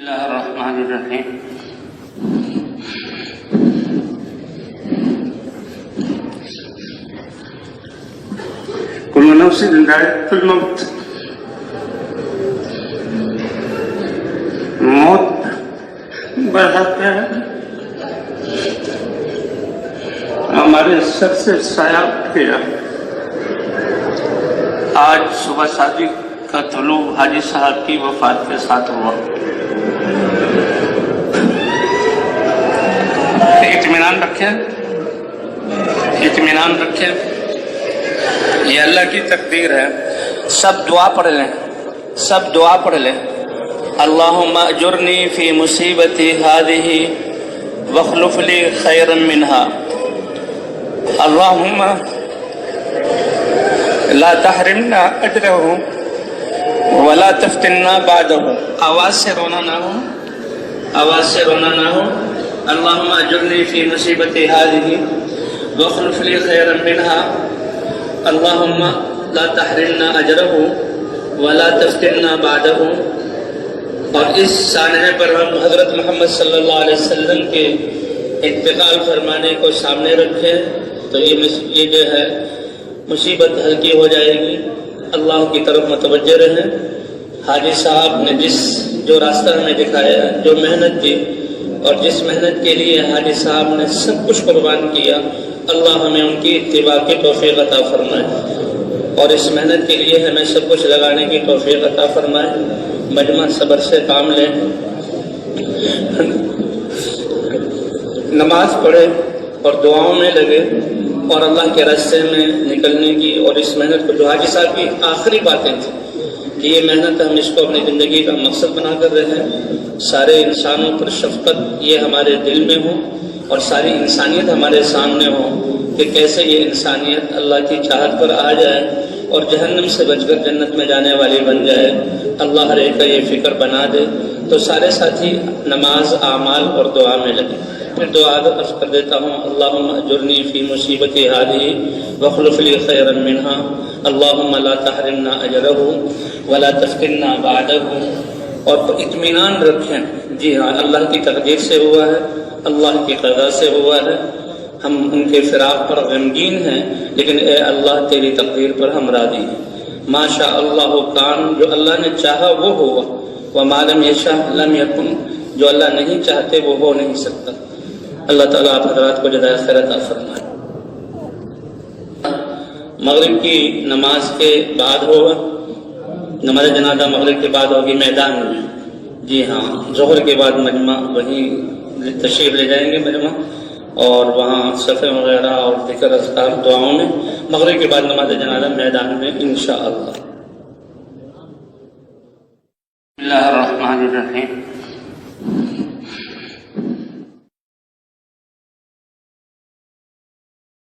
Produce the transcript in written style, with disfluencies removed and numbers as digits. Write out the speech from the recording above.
اللہ الرحمن الرحیم کل نفس ذائقۃ الموت، موت برحق ہے، ہمارے سر سے سایہ اٹھ گیا۔ آج صبح صادق کا طلوع حاجی صاحب کی وفات کے ساتھ ہوا۔ اطمینان رکھیں، اطمینان رکھیں، یہ اللہ کی تقدیر ہے۔ سب دعا پڑھ لیں، سب دعا پڑھ لیں۔ اللہم اجرنی فی مصیبتی ہذہ واخلف لی خیرا منہا، اللہم لا تحرمنا اجرہ ولا تفتنا بعدہ۔ آواز سے رونا نہ ہو، آواز سے رونا نہ ہو۔ اللہم اجرنی فی مصیبتی ہذہ واخلف لی خیرا منہا، اللہم لا تحرمنا اجرہ ولا تفتنا بعدہ۔ اور اس سانحے پر ہم حضرت محمد صلی اللہ علیہ وسلم کے انتقال فرمانے کو سامنے رکھیں تو یہ جو ہے مصیبت ہلکی ہو جائے گی۔ اللہ کی طرف متوجہ رہیں۔ حاجی صاحب نے جو راستہ ہمیں دکھایا، جو محنت دی، اور جس محنت کے لیے حاجی صاحب نے سب کچھ قربان کیا، اللہ ہمیں ان کی اتباع کی توفیق عطا فرمائے، اور اس محنت کے لیے ہمیں سب کچھ لگانے کی توفیق عطا فرمائے۔ مجمع صبر سے کام لیں، نماز پڑھے اور دعاؤں میں لگے، اور اللہ کے راستے میں نکلنے کی، اور اس محنت کو جو حاجی صاحب کی آخری باتیں تھیں کہ یہ محنت ہم اس کو اپنی زندگی کا مقصد بنا کر رہے ہیں، سارے انسانوں پر شفقت یہ ہمارے دل میں ہو، اور ساری انسانیت ہمارے سامنے ہو کہ کیسے یہ انسانیت اللہ کی چاہت پر آ جائے اور جہنم سے بچ کر جنت میں جانے والی بن جائے۔ اللہ ہر ایک کا یہ فکر بنا دے۔ تو سارے ساتھی نماز، اعمال اور دعا میں لگے۔ پھر دعا عرض کر دیتا ہوں۔ اللہم اجرنی فی مصیبتی ہذہ واخلف لی خیرا منہا، اللہم لا تحرمنا اجرہ ولا تفتنا بعدہ۔ اور اطمینان رکھیں، جی ہاں، اللہ کی تقدیر سے ہوا ہے، اللہ کی قضا سے ہوا ہے۔ ہم ان کے فراق پر غمگین ہیں، لیکن اے اللہ تیری تقدیر پر ہم راضی ہیں۔ ما شاء اللہ کان، جو اللہ نے چاہا وہ ہوا، وما لم یشاء لم یکن، جو اللہ نہیں چاہتے وہ ہو نہیں سکتا۔ اللہ تعالیٰ آپ حضرات کو جزائے خیر عطا فرمائے۔ مغرب کی نماز کے بعد ہوگا، نماز جنازہ مغرب کے بعد ہوگی میدان میں، جی ہاں، ظہر کے بعد مجمع وہیں تشریف لے جائیں گے مجمع، اور وہاں صفحے وغیرہ اور ذکر اذکار دعاؤں میں، مغرب کے بعد نماز جنازہ میدان میں انشاءاللہ۔ بسم اللہ الرحمن الرحیم۔